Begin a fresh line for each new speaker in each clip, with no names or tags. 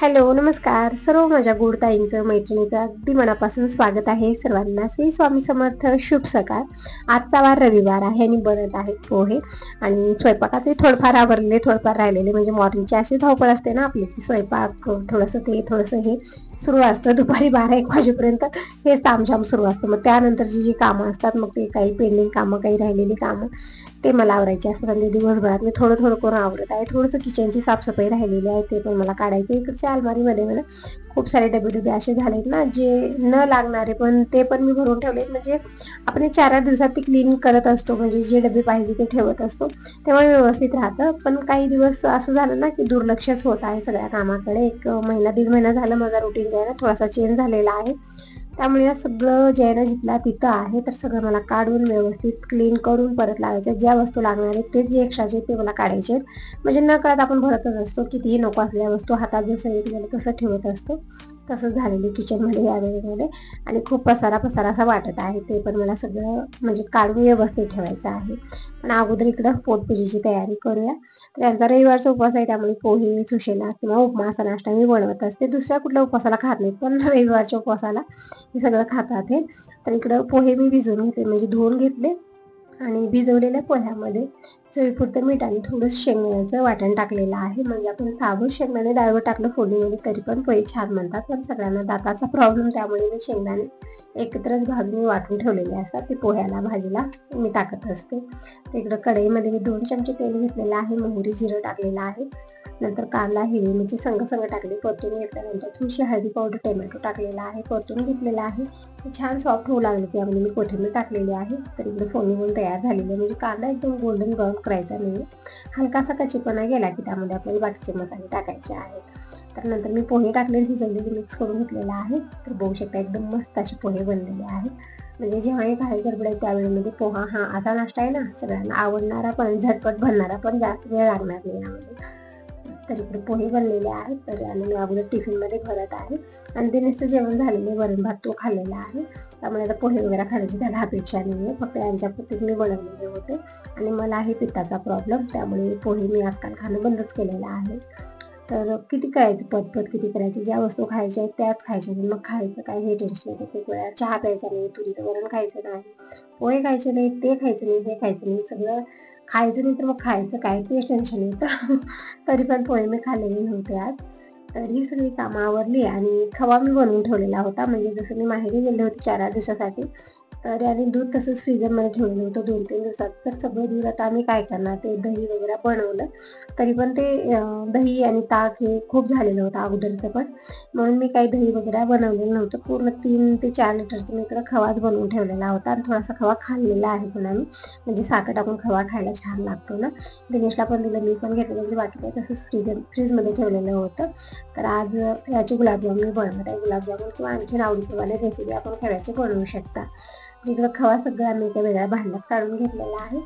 Hello, नमस्कार. सर्व माझ्या गोड ताईंचं, मैत्रिणीचं अगदी मनापासून स्वागत आहे सर्वांना. श्री स्वामी समर्थ. शुभ सकाळ. आजचा वार रविवार आहे आणि बनत आहेत पोहे आणि स्वयंपाकाचे थोडंफार आवरलेले, थोडंफार राहिलेले. म्हणजे मॉर्निंगची अशी धावपळ असते ना आपली, की स्वयंपाक थोडंसं ते थोडंसं हे सुरू असतं. दुपारी 12-1 वाजेपर्यंत हेच तामझाम सुरू असतं. मग त्यानंतरची जी कामं असतात, मग ते काही पेंडिंग कामं, काही राहिलेली कामं ते मला आवरायचे असतात. आणि दिवसभरात मी थोडं थोडं करून आवरत आहे. थोडंसं किचनची साफसफाई राहिलेली आहे, ते पण मला काढायचं. इकडच्या अलमारीमध्ये मला खूप सारे डबे असे झालेत ना, जे न लागणारे, पण ते पण मी भरून ठेवलेत. म्हणजे आपण 4-8 दिवसात ते क्लीन करत असतो, म्हणजे जे डबे पाहिजे ते ठेवत असतो, तेव्हा व्यवस्थित राहतं. पण काही दिवस असं झालं ना, की दुर्लक्षच होत आहे सगळ्या कामाकडे. 1 महिना 1.5 महिना झाला माझा रुटीन जे आहे ना थोडासा चेंज झालेला आहे. त्यामुळे सगळं जे आहे ना जिथला तिथं आहे, तर सगळं मला काढून व्यवस्थित क्लीन करून परत लावायचं. ज्या वस्तू लागणार आहेत तेच जे एक्स्ट्राचे ते मला काढायचे आहेत. म्हणजे नकळत आपण भरतच असतो, कितीही नको असलेल्या वस्तू हातात जसं येत गेलं तसं ठेवत असतो. तसंच झालेलं किचनमध्ये या वेळेमध्ये. आणि खूप पसारा असा वाटत आहे. ते पण मला सगळं म्हणजे काढून व्यवस्थित ठेवायचं आहे. पण अगोदर इकडं पोटपूजेची तयारी करूया. तर यांचा रविवारचा उपवास आहे, त्यामुळे पोहे, सुशेला किंवा उपमा असा नाश्ता मी बनवत असते. दुसऱ्या कुठल्या उपवासाला खात नाहीत, पण रविवारच्या उपवासाला हे सगळं खातात हे. तर इकडं पोहे मी भिजवून घेतले, म्हणजे धुवून घेतले आणि भिजवलेल्या पोह्यामध्ये चवीपुरतं मीठ आणि थोडंसं शेंगदाण्याचं वाटण टाकलेलं आहे. म्हणजे आपण साबूत शेंगदाणे डाळवर टाकलं फोडणीमध्ये तरी पण पोहे छान बनतात. पण सगळ्यांना दाताचा प्रॉब्लेम, त्यामुळे मी शेंगदाणे एकत्रच भाजून वाटून ठेवलेले असतात. ते पोह्याला भाजीला मी टाकत असते. तर इकडं कढईमध्ये मी 2 चमचे तेल घेतलेलं आहे. मोहरी, जिरं टाकलेलं आहे. नंतर कांदा, हिरवी मिरची संग टाकली, परतून घेतल्यानंतर थोडीशी हळदी पावडर, टोमॅटो टाकलेला आहे, परतून घेतलेला आहे. ते छान सॉफ्ट होऊ लागले, त्यामध्ये मी कोथिंबीर टाकलेली आहे. तर इकडे फोडणी पण तयार झालेली आहे. म्हणजे कांदा एकदम गोल्डन ब्राऊन करायचा नाही, हलकासा कच्चेपणा गेला की त्यामध्ये आपल्याला बाकीचे मसाले टाकायचे आहेत. तर नंतर मी पोहे टाकले, भिजवलेले मिक्स करून घेतलेला आहे. तर बघू शकता एकदम मस्त असे पोहे बनलेले आहेत. म्हणजे जेव्हा हे घाई गडबड आहे त्यावेळेमध्ये पोहा हा असा नाश्ता आहे ना, सगळ्यांना आवडणारा पण झटपट बनणारा, पण जास्त वेळ लागणार नाही यामध्ये. तर इकडे पोहे बनलेले आहेत. तर आणि मी अगोदर टिफिनमध्ये भरत आहे. आणि ते नुसतं जेवण झालेले, वरण भात तो खाल्लेला आहे. त्यामुळे आता पोहे वगैरे खाण्याची त्याला अपेक्षा नाही आहे. फक्त यांच्यापुरतेच मी बनवलेले होते. आणि मला आहे पित्ताचा प्रॉब्लेम, त्यामुळे पोहे मी आजकाल खाणं बंदच केलेलं आहे. तर किती करायचं पटपट, किती करायचं, ज्या वस्तू खायच्या आहेत त्याच खायच्या. मग खायचं काय हे टेन्शन येतं. खूप वेळा चहा प्यायचा नाही, तुरीचं वरण खायचं नाही, पोहे खायचे नाही, ते खायचं नाही, हे खायचं नाही, सगळं खायचं नाही. तर मग खायचं काय ते टेन्शन येतं. तरी पण पोहे मी खाल्लेले नव्हते आज. तर ही सगळी कामं आवरली आणि खवा मी बनवून ठेवलेला होता. म्हणजे जसं मी माहेरी गेले होते 4-8 दिवसासाठी, तर आणि दूध तसंच फ्रीजरमध्ये ठेवलेलं होतं 2-3 दिवसात. तर सगळं दूध आता आम्ही काय करणार, ते दही वगैरे बनवलं. तरी पण ते दही आणि ताक हे खूप झालेलं होतं अगोदरचं पण, म्हणून मी काही दही वगैरे बनवलेलं नव्हतं. पूर्ण 3 ते 4 लिटरचा मी इकडं खवाच बनवून ठेवलेला होता. आणि थोडासा खवा खाल्लेला आहे पण आम्ही, म्हणजे साखर टाकून खवा खायला छान लागतो ना. दिनेशला पण दिलं, मी पण घेतलं, म्हणजे बाकी काय तसंच फ्रीजमध्ये ठेवलेलं होतं. तर आज याचे गुलाबजामुन मी बनवत आहे. गुलाबजामुन किंवा आणखीन आवडीप्रमाणे रेसिपी आपण खव्याचे बनवू शकता. जिकडं खवा सगळं आम्ही एका वेगळ्या भांड्यात काढून घेतलेला आहे.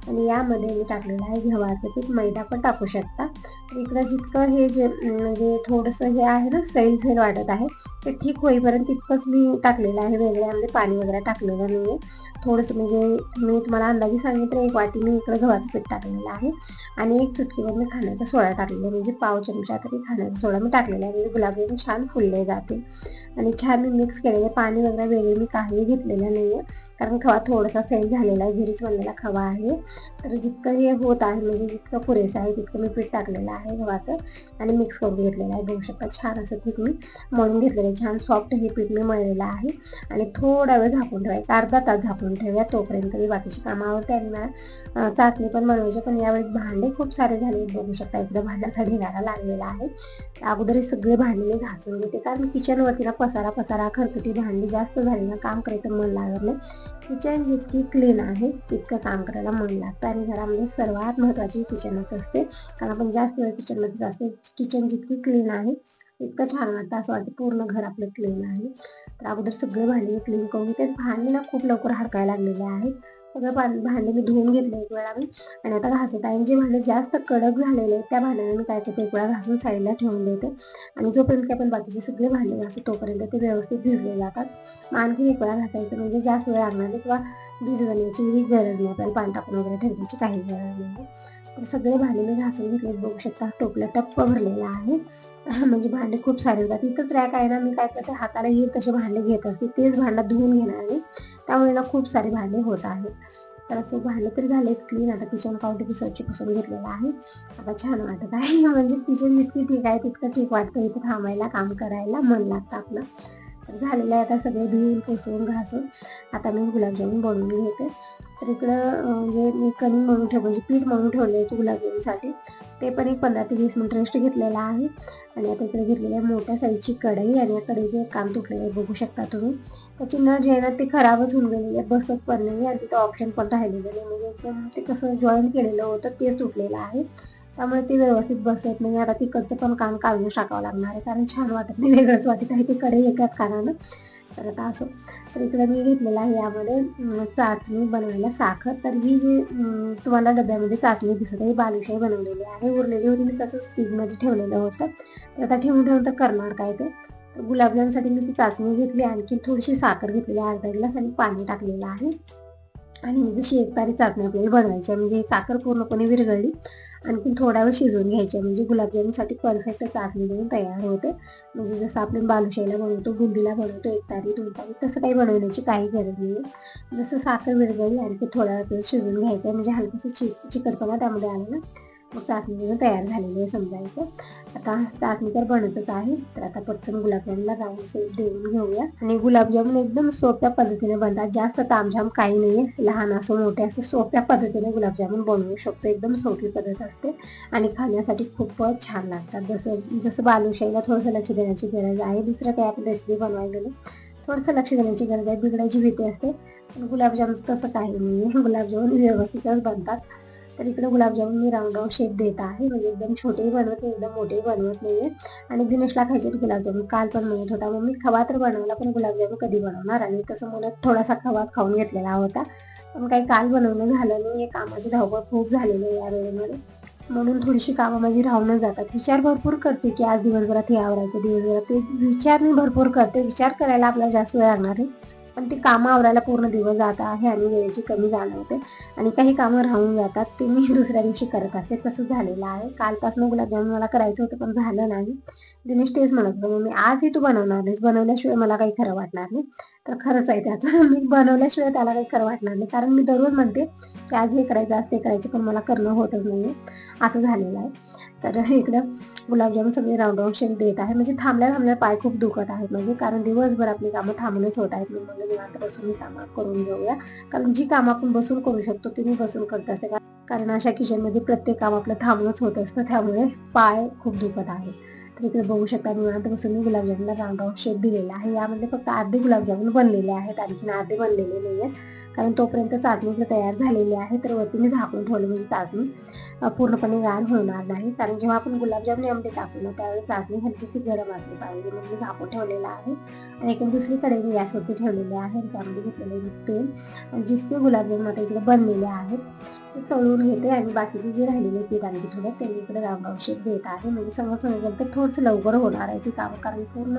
आणि यामध्ये मी टाकलेलं आहे गव्हाचं पीठ, मैदा पण टाकू शकता. तर इकडं जितकं हे जे म्हणजे थोडंसं हे आहे ना, सैल वाटत आहे, ते ठीक होईपर्यंत तितकंच मी टाकलेलं आहे. वेगळ्यामध्ये पाणी वगैरे टाकलेलं नाही आहे. थोडंसं म्हणजे मी तुम्हाला अंदाजे सांगितलं, 1 वाटी मी इकडं गव्हाचं पीठ टाकलेलं आहे. आणि 1 चुटकीवर मी खाण्याचा सोडा टाकलेला आहे, म्हणजे पाव चमचा तरी खाण्याचा सोडा मी टाकलेला आहे. म्हणजे गुलाबजामुन छान फुलले जाते. आणि छान मी मिक्स केलेलं, पाणी वगैरे वेगळे मी काही घेतलेलं नाही आहे, कारण खवा थोडासा सैल झालेला आहे, घरीच बनलेला खवा आहे. तर जितकं हे होत आहे, म्हणजे जितकं पुरेसं आहे तितकं मी पीठ टाकलेलं आहे गव्हाचं आणि मिक्स करून घेतलेलं आहे. बघू शकता छान असं पीठ मी मळून घेतलेलं आहे. छान सॉफ्ट हे पीठ मी मळलेलं आहे. आणि थोडा वेळ झाकून ठेवायचं, अर्धा तास झाकून ठेवूया. तोपर्यंत मी बाकीची कामं आवरते. आणि मला चाचणी पण बनवायची, पण यावेळी भांडे खूप सारे झाले. बघू शकता इकडे भांड्याचा ढिगारा लागलेला आहे. अगोदर हे सगळे भांडे मी घासून घेते, कारण किचनवरती ना पसारा खरकटी भांडी जास्त झाली ना, काम करायचं मन लागत नाही. किचन जितकी क्लीन आहे तितकं काम करायला मन लागतं. आणि घरामध्ये सर्वात महत्त्वाची किचनच असते, कारण आपण जास्त वेळ किचनमध्येच असतो. किचन जितकी क्लीन आहे इतकं छान वाटतं, असं वाटतं पूर्ण घर आपलं क्लीन आहे. तर अगोदर सगळे भांडे क्लीन करून घेते. भांडे ना खूप लवकर हरकायला लागलेले आहेत. सगळं भांडे मी धुवून घेतले एक वेळा मी, आणि आता घासत आहे. जे भांडे जास्त कडक झालेले आहेत त्या भांड्याने मी काय करते, एक वेळा घासून साईडला ठेवून देते. आणि जोपर्यंत आपण बाकीचे सगळे भांडे घासू तोपर्यंत ते व्यवस्थित भिजले जातात. मग आणखी एक वेळा घासायचं, म्हणजे जास्त वेळ लागणार नाही, किंवा भिजवण्याची गरज नाही, आपल्याला पाणी टाकून वगैरे ठेवण्याची काही गरज नाही. तर सगळे भांडे मी घासून घेतले, बघू शकता टोपलं टप्प भरलेलं आहे. म्हणजे भांडे खूप सारे होतात. इथंच रॅक आहे ना, मी काय करते हाताला येईल तसे भांडे घेत असते, तेच भांडं धुवून घेणार मी. त्यामुळे ना खूप सारे भांडे होत आहेत. तर असं भांडे तर झालेत क्लीन. आता किचन काउंटर स्वच्छ पुसून घेतलेलं आहे. आता छान वाटत आहे. म्हणजे किचन जितकी ठीक आहे तितकं ठीक वाटतं इथं थांबायला, काम करायला मन लागतं आपलं. तर झालेलं आहे आता सगळं धुवून पुसून घासून. आता मी गुलाबजामुन बनवून घेते. तर इकडं जे मी कणिक मळून म्हणजे पीठ मळून ठेवले होते गुलाबजामुनसाठी, ते पण एक 15 ते 20 मिनिट रेस्ट घेतलेला आहे. आणि आता इकडे घेतलेली आहे मोठ्या साईजची कढई, आणि या कढईचं एक काम तुटलेलं आहे, बघू शकता तुम्ही. त्याची नळ जी आहे ना ती खराबच होऊन गेलेली आहे, बसत पण नाही, आणि तिथं ऑप्शन पण राहिलेलं नाही. म्हणजे एकदम ते कसं जॉईंट केलेलं होतं तेच तुटलेलं आहे, त्यामुळे ते व्यवस्थित बसत नाही. आता तिकडचं पण काम काढून टाकावं लागणार आहे, कारण छान वाटत नाही, वेगळंच वाटत आहे ते कढई एकाच कानानं. तर आता असो. तर इकडे मी घेतलेलं आहे यामध्ये चाचणी बनवायला साखर. तर ही जी तुम्हाला डब्यामध्ये चाचणी दिसत आहे, बालुशाही बनवलेली आहे. उरलेली होती, मी तसंच फ्रीजमध्ये ठेवलेलं होतं. तर आता ठेवून ठेवून तर करणार काय ते. तर गुलाबजामसाठी मी ती चाचणी घेतली, आणखी थोडीशी साखर घेतलेली अर्धा ग्लास, आणि पाणी टाकलेलं आहे. आणि जशी एकतारी चाचणी आपल्याला बनवायची आहे, म्हणजे साखर पूर्णपणे विरघळली, आणखी थोडा वेळ शिजवून घ्यायची, म्हणजे गुलाबजामुनसाठी परफेक्ट चाचणी बनवून तयार होते. म्हणजे जसं आपण बालुशाहीला बनवतो, बुंदीला बनवतो 1 तारी 2 तारी, तसं काही बनवण्याची काही गरज नाही. जसं साखर विरघळली आणखी थोडा वेळ शिजवून घ्यायचं, म्हणजे हलकंसं चिकटपणा त्यामध्ये आलं ना, मग चाचणी बनवून तयार झालेली आहे समजायचं. आता चाचणी तर बनतच आहे. तर आता पटकन गुलाबजामुनला राऊंड शेप देऊन घेऊया. आणि गुलाबजामुन एकदम सोप्या पद्धतीने बनतात, जास्त तामझाम काही नाहीये. लहान असो मोठे असो सोप्या पद्धतीने गुलाबजामुन बनवू शकतो, एकदम सोपी पद्धत असते, आणि खाण्यासाठी खूपच छान लागतात. जसं जसं बालुशाहीला थोडंसं लक्ष देण्याची गरज आहे, दुसरं काही आपण रेसिपी बनवायला गेलो थोडंसं लक्ष देण्याची गरज आहे, बिघडायची भीती असते. पण गुलाबजामुनचं तसं काही नाही, गुलाबजामुन व्यवस्थितच बनतात. तर इकडे गुलाबजामुन मी राऊंड शेप देत आहे, म्हणजे एकदम छोटेही बनवत नाही, एकदम मोठेही बनवत नाहीये. आणि दिनेशला खायचे गुलाबजामुन, काल पण म्हणत होता मम्मी खवा तर बनवला, पण गुलाबजामुन कधी बनवणार, आणि तसं म्हणत थोडासा खवाच खाऊन घेतलेला होता. पण काही काल बनवणं झालं नाही, कामाची धावपळ खूप झालेली आहे या वेळेमध्ये, म्हणून थोडीशी कामं माझी राहूनच जातात. विचार भरपूर करते की आज दिवसभरात हे आवरायचं, दिवसभरात ते विचार मी भरपूर करते. विचार करायला आपल्याला जास्त वेळ लागणार आहे, पण ती कामं आवरायला पूर्ण दिवस जात आहे, आणि वेळेची कमी जाणवते. आणि काही कामं राहून जातात, ते मी दुसऱ्या दिवशी करत असते. तसं झालेलं आहे. कालपासून गुलाबजामुन मला करायचं होतं, पण झालं नाही. दिनेश तेच म्हणत होतं मम्मी आजही तू बनवणार नाहीस, बनवल्याशिवाय मला काही खरं वाटणार नाही. तर खरंच आहे त्याचं. मी बनवल्याशिवाय त्याला काही खरं वाटणार नाही, कारण मी दररोज म्हणते की आज हे करायचं, आज ते करायचं, पण मला करणं होतच नाहीये, असं झालेलं आहे. तर इकडं गुलाबजामुन सगळे राऊंड शेप देत आहे, म्हणजे थांबल्या थांबल्या पाय खूप दुखत आहेत, म्हणजे कारण दिवसभर आपली कामं थांबूनच होत आहेत. मी म्हणलं निवांत बसून ही कामं करून घेऊया, कारण जी कामं आपण बसून करू शकतो ती मी बसून करत असते, कारण अशा किचनमध्ये प्रत्येक काम आपलं थांबूनच होत असतं, त्यामुळे पाय खूप दुखत आहे. तर इकडे बघू शकता निवांत बसून मी गुलाबजामुनला राऊंड शेप दिलेला आहे. यामध्ये फक्त अर्धे गुलाबजामुन बनलेले आहेत, आणखीन अर्धे बनलेले नाही आहेत, कारण तोपर्यंत चाचणी तयार झालेली आहे. तर वरती मी झाकून ठेवलं, म्हणजे चाचणी पूर्णपणे गार होणार नाही, कारण जेव्हा आपण गुलाबजामुन यामध्ये टाकू ना त्यावेळी चाचणी हलकीशी गरम असली पाहिजे, म्हणजे झाकून ठेवलेला आहे. आणि इकडे दुसरी कढई गॅसवरती ठेवलेली आहे, आणि त्यामध्ये घेतलेले तेल, आणि जितके गुलाबजामुन आता इकडे बनलेले आहेत ते तळून घेते, आणि बाकीचे जे राहिलेले पीठ आणखी थोडं ते इकडे राऊंड शेप देत आहे, म्हणजे समजलं तर थोडंसं लवकर होणार आहे ती कामं, कारण पूर्ण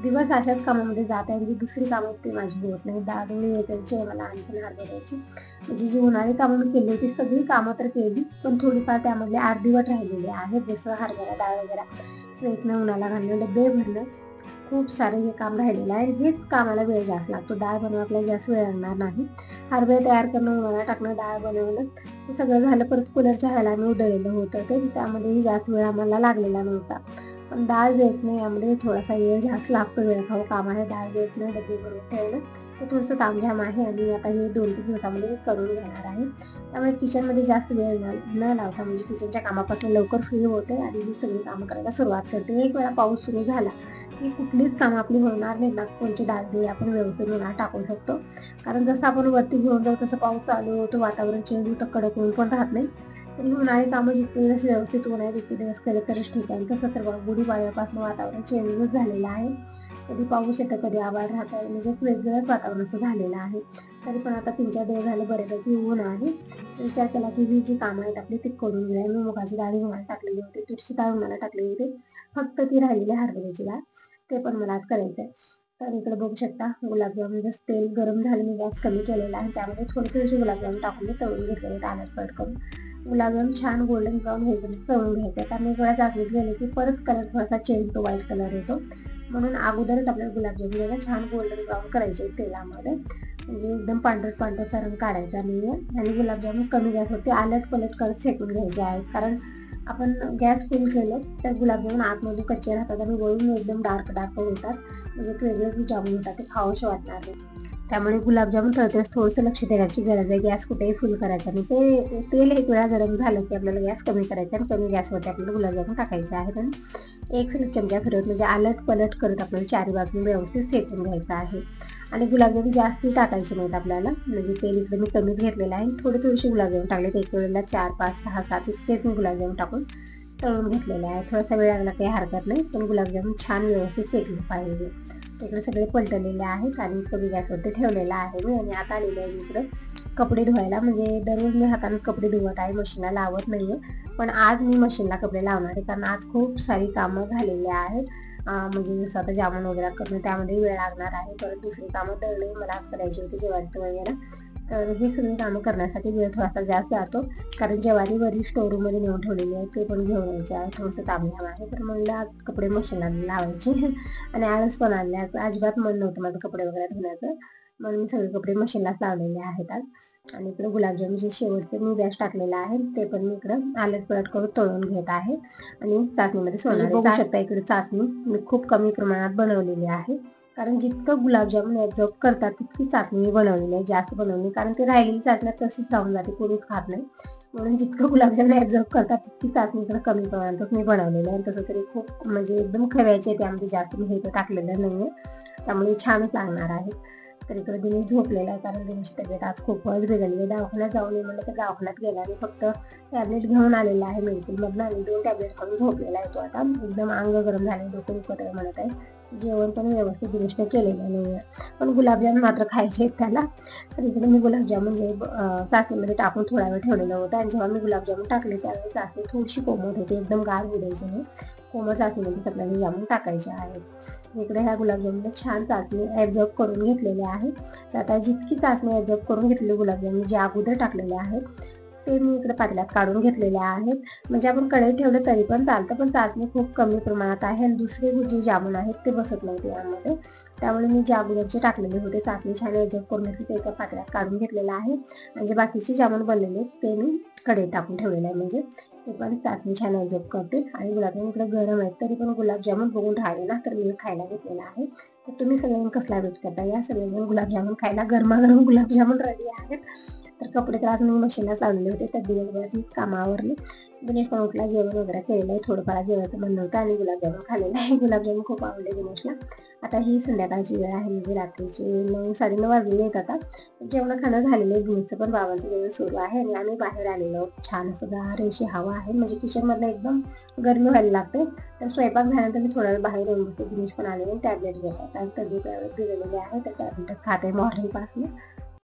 दिवस अशाच कामामध्ये जात आहे. जी दुसरी कामं ते माझी होत नाही, दादोळी वेचायची आहे मला, आणखीन हरभऱ्याची, म्हणजे जी उन्हाळी कामं मी केली होती सगळी कामं तर केली, पण थोडीफार त्यामधले अर्धवट राहिलेले आहेत, जसं हरभरा डाळ वगैरे वेचणं, उन्हाला घालणं, डबे भरणं, खूप सारे हे काम राहिलेलं आहे. हेच कामाला वेळ जास्त लागतो, डाळ बनवून आपल्याला जास्त वेळ लागणार नाही. हरभरे तयार करणं, उन्हाला टाकणं, डाळ बनवणं, हे सगळं झालं. परत कूलरच्या ह्याला आम्ही उधळलेलं होतं, ते त्यामध्येही जास्त वेळ आम्हाला लागलेला नव्हता. पण डाळ वेचणं यामध्ये थोडासा वेळ जास्त लागतो, वेळखाऊ काम आहे. डाळ वेचणं, डबे भरून ठेवणं हे थोडंसं तामझाम आहे, आणि आता हे 2-3 दिवसामध्ये मी करून घेणार आहे. त्यामुळे किचनमध्ये जास्त वेळ न लावता, म्हणजे किचनच्या कामापासून लवकर फ्री होते, आणि ही सगळी कामं करायला सुरुवात करते. एक वेळा पाऊस सुरू झाला की कुठलीच कामं आपली होणार नाही ना, कोणची डाळ आपण व्यवस्थित उन्हात टाकू शकतो, कारण जसं आपण वरती घेऊन जाऊ तसं पाऊस चालू होतो, वातावरण चेंज होतं, कडक ऊन पण राहत नाही. तर ही उन्हाळी कामं जितके दिवस व्यवस्थित ऊन आहे तितके दिवस केले तरच ठीक आहे. तसं तर गुढीपाडव्यापासून वातावरण चेंजच झालेलं आहे, कधी पाऊस येतं, कधी आभाळ राहतं, म्हणजे वेगळंच वातावरण असं झालेलं आहे. तरी पण आता 3-4 दिवस झाले बऱ्यापैकी ऊन आहे. विचार केला की ही जी कामं आहेत आपली ती करून घेऊया. मी मुगाची डाळ उन्हाळ्यात टाकलेली होती, तुरीची डाळ उन्हाळ्यात टाकलेली होती, फक्त ती राहिलेली हरभऱ्याची डाळ ते पण मला आज करायचं आहे. तर इकडे बघू शकता गुलाबजामुन जसं तेल गरम झालं, मी गॅस कमी केलेला आहे, त्यामध्ये थोडे थोडेसे गुलाबजामुन टाकून मी तळून घेतलेले आहेत आलट पलट करून. गुलाबजाम छान गोल्डन ब्राऊन होईपर्यंत तळून घ्यायचे. कारण एक वेळा चाचणीत गेले की परत कलर थोडासा चेंज होतो, व्हाईट कलर येतो. म्हणून अगोदरच आपल्याला गुलाबजामुन छान गोल्डन ब्राऊन करायचे तेलामध्ये, म्हणजे एकदम पांढरट रंग काढायचा नाहीये. आणि गुलाबजामुन कमी गॅसवरती आलट पलट करत शेकून घ्यायचे आहेत. कारण आपण गॅस फुल केलं तर गुलाबजामुन आतमधून कच्चे राहतात आणि वरून एकदम डार्क होतात, म्हणजे वेगवेगळे जामून होतात, ते खावंसे वाटणार नाही. त्यामुळे गुलाबजामुन तळतेवेळेस थोडंसं लक्ष देण्याची गरज आहे. गॅस कुठेही फुल करायचा नाही. ते तेल एक वेळा गरम झालं की आपल्याला गॅस कमी करायचा आणि कमी गॅसवरती आपल्याला गुलाबजामुन टाकायचे आहेत. आणि एक चमचा फिरवत म्हणजे आलट पलट करत आपल्याला चारी बाजून व्यवस्थित शेकून घ्यायचं आहे. आणि गुलाबजामुन जास्ती टाकायचे नाहीत आपल्याला, म्हणजे तेल इकडे मी कमीच घेतलेलं आहे. थोडेसे गुलाबजामुन टाकले, एक वेळेला 4, 5, 6, 7 इतकेच मी गुलाबजामुन टाकून तळून घेतलेले आहे. थोडासा वेळ लागला काही हरकत नाही, पण गुलाबजामुन छान व्यवस्थित शेकले पाहिजे. इकडे सगळे पलटलेले आहेत आणि कमी गॅसवरती ठेवलेला आहे मी. आणि आता आलेले आहे इकडे कपडे धुवायला. म्हणजे दररोज मी हातानेच कपडे धुवत आहे, मशीनला लावत नाहीये. पण आज मी मशीनला कपडे लावणार आहे, कारण आज खूप सारी कामं झालेली आहेत. म्हणजे जसं आता जामून वगैरे करणं, त्यामध्ये वेळ लागणार आहे. परत दुसरी कामं दळणे मला करायची होती, ज्वारीचं वगैरे. तर ही सगळी कामं करण्यासाठी वेळ थोडासा जास्त जातो, कारण ज्वारी वरी स्टोरूममध्ये नेऊन ठेवलेली आहे, ते पण घेऊन यायचे आहे. थोडंसं तांबडं आहे, तर म्हणलं आज कपडे मशीनला लावायचे. आणि आळस पण आणले, आज अजिबात मन नव्हतं माझं कपडे वगैरे धुण्याचं, म्हणून मी सगळे कपडे मशीनलाच लावलेले आहेत आज. आणि इकडे गुलाबजामुन जे शेवटचे मी गॅस टाकलेला आहे, ते पण मी इकडं आलट पलट करून तळून घेत आहे. आणि चाचणीमध्ये सोडणार बघू शकता. इकडे चाचणी मी खूप कमी प्रमाणात बनवलेली आहे, कारण जितकं गुलाबजामुन ॲब्झॉर्ब करतात तितकी चाचणी मी बनवलेली आहे, जास्त बनवली. कारण ते राहिलेली चाचणी तशीच राहून जाते, कोणीच खात नाही. म्हणून जितकं गुलाबजामुन ॲब्झॉर्ब करतात तितकी चाचणी इकडे कमी प्रमाणातच मी बनवलेली आहे. तसं तरी खूप म्हणजे एकदम खव्याचे आहे, त्यामध्ये जास्त मी हे तर टाकलेलं नाही आहे, त्यामुळे छानच लागणार आहे. तर इकडे दिनेश झोपलेला आहे, कारण दिनेशची तब्येत आज खूपच बिघडली आहे. दवाखान्यात जाऊन ये म्हणलं तर दवाखान्यात गेला आणि फक्त टॅबलेट घेऊन आलेला आहे मेडिकलमधनं, आणि 2 टॅबलेट खाऊन झोपलेला आहे तो आता. एकदम अंग गरम झाले, डोकं दुखत आहे म्हणत आहे. जेवण पण व्यवस्थित दिनेशने केलेलं नाही आहे, पण गुलाबजामुन मात्र खायचे आहेत त्याला. तर इकडे मी गुलाबजामुन जे चाचणीमध्ये टाकून थोडा वेळ ठेवलेलं होतं, आणि जेव्हा मी गुलाबजामुन टाकले त्यावेळी चाचणी थोडीशी कोमट होती, एकदम गार उडायची नाही. कोमट चाचणीमध्ये सगळ्यांनी जामून टाकायचे आहेत. इकडे ह्या गुलाबजामुनने छान चाचणी ॲब्झॉर्ब करून घेतलेली आहे. तर आता जितकी चाचणी ॲब्झॉर्ब करून घेतलेली गुलाबजामुन जे अगोदर टाकलेले आहेत ते मी इकडे पातेल्यात काढून घेतलेले आहेत. म्हणजे आपण कढईत ठेवलं तरी पण चालतं, पण चाचणी खूप कमी प्रमाणात आहे आणि दुसरे जे जामून आहेत ते बसत नव्हते यामध्ये. त्यामुळे मी जे अगोदरचे टाकलेले होते चाचणी छान ॲब्झॉर्ब करून घेतली, ते एका पातेल्यात काढून घेतलेलं आहे. आणि जे बाकीचे जामून बनलेले ते मी कढईत टाकून ठेवलेलं आहे, म्हणजे ते पण चाचणी छान ॲब्झॉर्ब करतील. आणि गुलाबजामुन इकडे गरम आहेत, तरी पण गुलाबजामुन बघून राहिले ना, तर मी खायला घेतलेला आहे. तर तुम्ही सगळ्यांनी कसला वेट करता, या सगळ्यांनी गुलाबजामुन खायला. गरमागरम गुलाबजामुन रेडी आहेत. तर कपडे तर आज मी मशीनलाच लावलेले होते, तर दिवसभरात मीच कामं आवरली. दिनेश पण उठला, जेवण वगैरे केलेलं आहे, थोडंफार जेवायचं म्हणणं होतं आणि गुलाबजामुन खाल्लेलं आहे. गुलाबजामुन खूप आवडले दिनेशला. आता ही संध्याकाळची वेळ आहे, म्हणजे रात्रीची 9, 9:30 वाजलेले आहेत. आता जेवण खाणं झालेलं आहे, दिनेशचं पण बाबांचं जेवण सुरू आहे. आणि आम्ही बाहेर आलेलो आहोत, छान असं गार अशी हवा आहे, म्हणजे किचनमधलं एकदम गरमी व्हायला लागते. तर स्वयंपाक झाल्यानंतर मी थोडा वेळ बाहेर येऊन बसते. दिनेश पण आलेले टॅबलेट घेतात, आज तब्येत बिघडलेली आहे, तर टॅबलेटच खाते मॉर्निंगपासून.